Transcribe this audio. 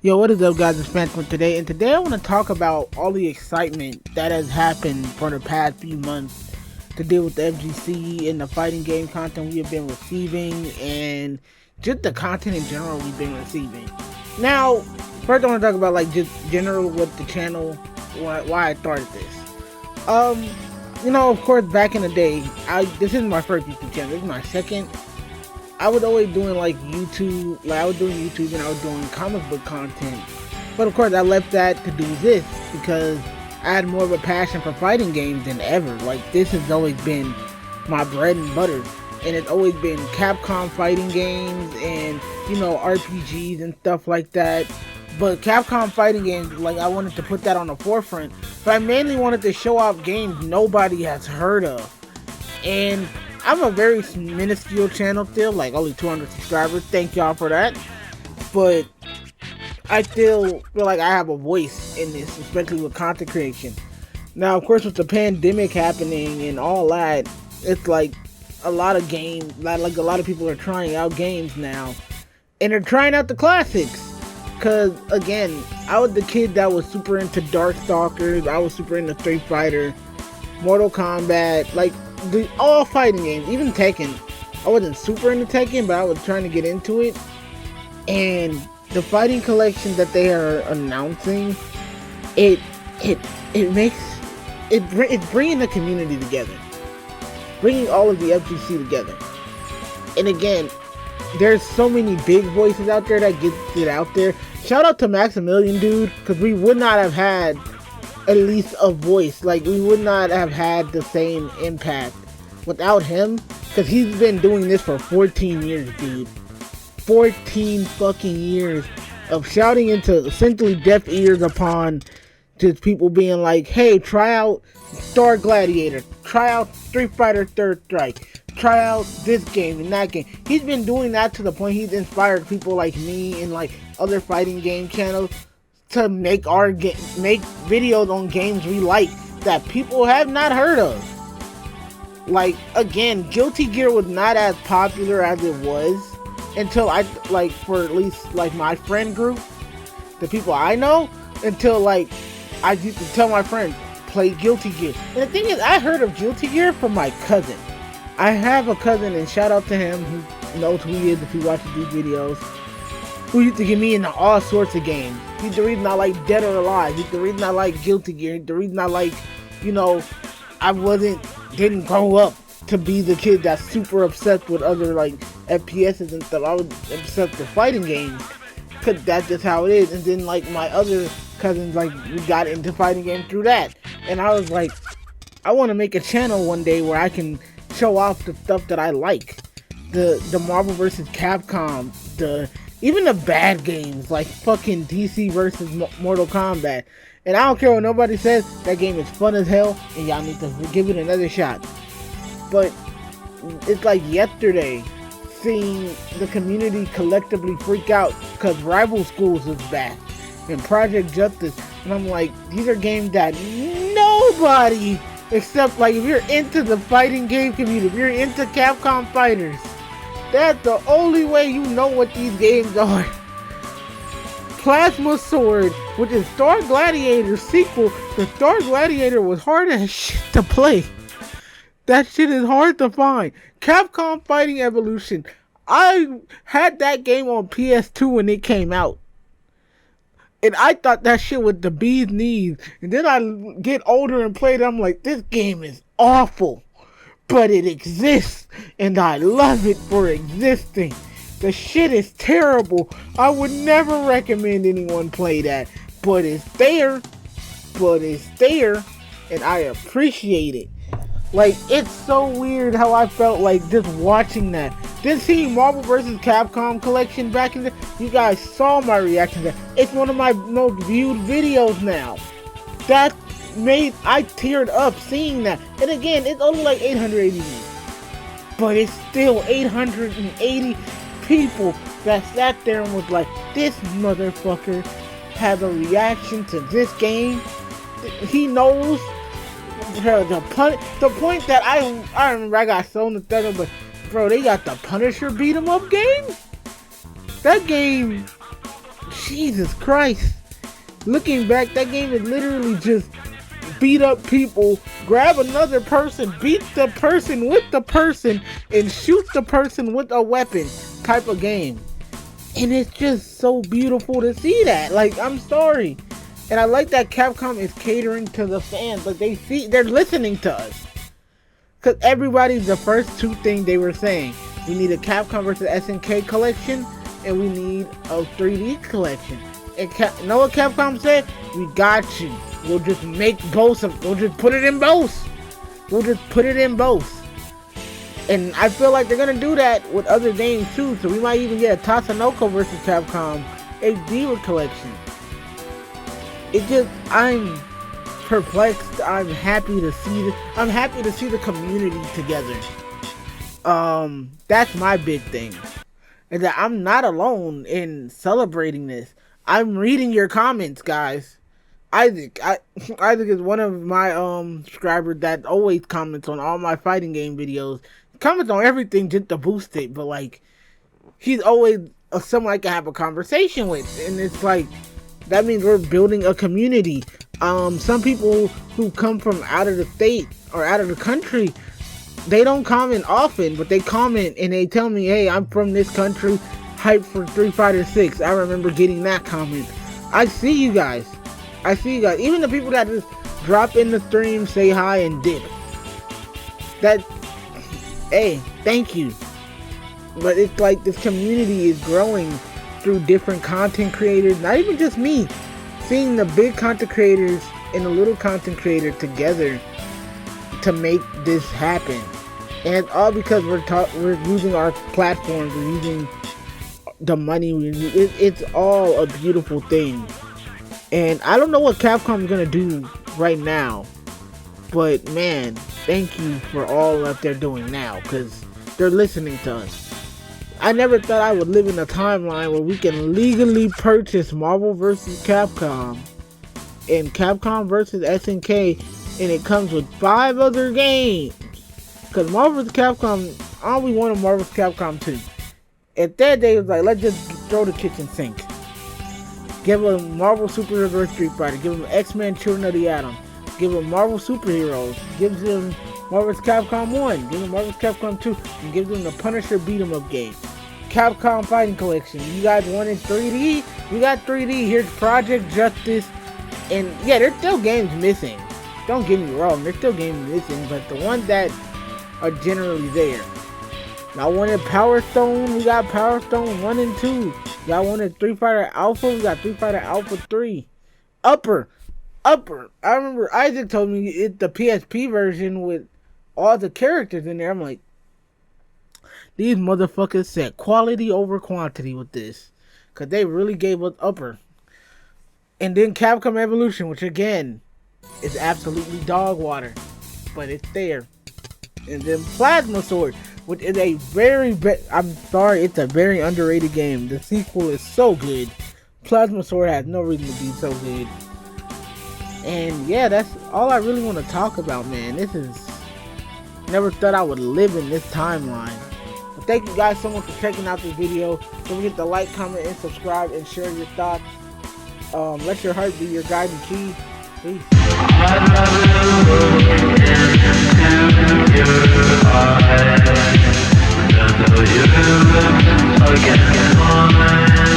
Yo, what is up, guys? It's Phantom today, and today I want to talk about all the excitement that has happened for the past few months to deal with the FGC and the fighting game content we have been receiving, and just the content in general we've been receiving. Now, first I want to talk about just general with the channel, why I started this. Of course, back in the day, this isn't my first YouTube channel. This is my second. I was always doing YouTube, I was doing YouTube and I was doing comic book content. But of course I left that to do this because I had more of a passion for fighting games than ever. This has always been my bread and butter. And it's always been Capcom fighting games and, RPGs and stuff like that. But Capcom fighting games, I wanted to put that on the forefront. But I mainly wanted to show off games nobody has heard of. And I'm a very minuscule channel still, only 200 subscribers. Thank y'all for that. But I still feel like I have a voice in this, especially with content creation. Now, of course, with the pandemic happening and all that, it's a lot of games, a lot of people are trying out games now. And they're trying out the classics. Because, again, I was the kid that was super into Darkstalkers. I was super into Street Fighter, Mortal Kombat, all fighting games, even Tekken. I wasn't super into Tekken, but I was trying to get into it. And the fighting collection that they are announcing, it's bringing the community together, bringing all of the FGC together. And again, there's so many big voices out there that get it out there. Shout out to Maximilian, dude, because we would not have had at least a voice. We would not have had the same impact without him, because he's been doing this for 14 years, dude. 14 fucking years of shouting into essentially deaf ears upon just people being like, hey, try out Star Gladiator, try out Street Fighter Third Strike, try out this game and that game. He's been doing that to the point he's inspired people like me and other fighting game channels to make videos on games we like that people have not heard of. Again, Guilty Gear was not as popular as it was until for at least my friend group, the people I know, until I used to tell my friends, play Guilty Gear. And the thing is, I heard of Guilty Gear from my cousin. I have a cousin, and shout out to him, who knows who he is if he watches these videos, who used to get me into all sorts of games. He's the reason I like Dead or Alive. He's the reason I like Guilty Gear. He's the reason I like, I didn't grow up to be the kid that's super obsessed with other FPSs and stuff. I was obsessed with fighting games, cause that's just how it is. And then my other cousins, we got into fighting games through that. And I was I want to make a channel one day where I can show off the stuff that I like. The Marvel vs. Capcom, even the bad games fucking DC versus Mortal Kombat. And I don't care what nobody says, that game is fun as hell, and y'all need to give it another shot. But it's yesterday, seeing the community collectively freak out because Rival Schools is back, and Project Justice, and I'm these are games that nobody, except if you're into the fighting game community, if you're into Capcom fighters, that's the only way you know what these games are. Plasma Sword, which is Star Gladiator's sequel. The Star Gladiator was hard as shit to play. That shit is hard to find. Capcom Fighting Evolution. I had that game on PS2 when it came out. And I thought that shit was the bee's knees. And then I get older and play it. I'm this game is awful. But it exists. And I love it for existing. The shit is terrible. I would never recommend anyone play that. But it's there. And I appreciate it. It's so weird how I felt just watching that. Then seeing Marvel vs. Capcom collection back in the... You guys saw my reaction to that. It's one of my most viewed videos now. That made... I teared up seeing that. And again, it's only 880 views. But it's still 880 people that sat there and was this motherfucker has a reaction to this game. He knows the point that I remember I got so nostalgic, but bro, they got the Punisher beat 'em up game. That game Jesus Christ. Looking back, that game is literally just beat up people, grab another person, beat the person with the person, and shoot the person with a weapon type of game. And it's just so beautiful to see that. Like, I'm sorry. And I like that Capcom is catering to the fans. Like, they're listening to us. Because everybody's the first two things they were saying. We need a Capcom vs. SNK collection, and we need a 3D collection. And you know what Capcom said? We got you. We'll just make both of. We'll just put it in both. We'll just put it in both. And I feel like they're gonna do that with other games too. So we might even get a Tatsunoko vs. Capcom HD collection. It just, I'm perplexed. I'm happy to see I'm happy to see the community together. That's my big thing. And that I'm not alone in celebrating this. I'm reading your comments, guys. Isaac is one of my subscribers that always comments on all my fighting game videos. He comments on everything just to boost it, but like, he's always someone I can have a conversation with, and it's like, that means we're building a community. Some people who come from out of the state or out of the country, they don't comment often, but they comment and they tell me, hey, I'm from this country, hype for Street Fighter 6. I remember getting that comment. I see you guys. Even the people that just drop in the stream, say hi, and dip. Hey, thank you. But it's like this community is growing through different content creators. Not even just me. Seeing the big content creators and the little content creator together to make this happen. And it's all because we're using our platforms. We're using the money. It's all a beautiful thing. And I don't know what Capcom's gonna do right now, but man, thank you for all that they're doing now, because they're listening to us. I never thought I would live in a timeline where we can legally purchase Marvel vs. Capcom and Capcom vs. SNK, and it comes with 5 other games. Because Marvel vs. Capcom, I only wanted Marvel vs. Capcom 2. At that day, it was like, let's just throw the kitchen sink. Give them Marvel Superheroes vs. Street Fighter. Give them X-Men Children of the Atom. Give them Marvel Superheroes. Give them Marvel vs. Capcom 1. Give them Marvel vs. Capcom 2. And give them the Punisher beat 'em up game. Capcom Fighting Collection. You guys wanted 3D? We got 3D. Here's Project Justice. And yeah, there's still games missing. Don't get me wrong. There's still games missing. But the ones that are generally there. Y'all wanted Power Stone? We got Power Stone 1 and 2. Y'all wanted Street Fighter Alpha? We got Street Fighter Alpha 3. Upper. I remember Isaac told me it's the PSP version with all the characters in there. I'm like, these motherfuckers said quality over quantity with this. Because they really gave us Upper. And then Capcom Evolution, which again, is absolutely dog water. But it's there. And then Plasma Sword, which is a I'm sorry, it's a very underrated game. The sequel is so good. Plasma Sword has no reason to be so good. And yeah, that's all I really want to talk about, man. This is... Never thought I would live in this timeline. But thank you guys so much for checking out this video. Don't forget to like, comment, and subscribe, and share your thoughts. Let your heart be your guiding key. Peace. I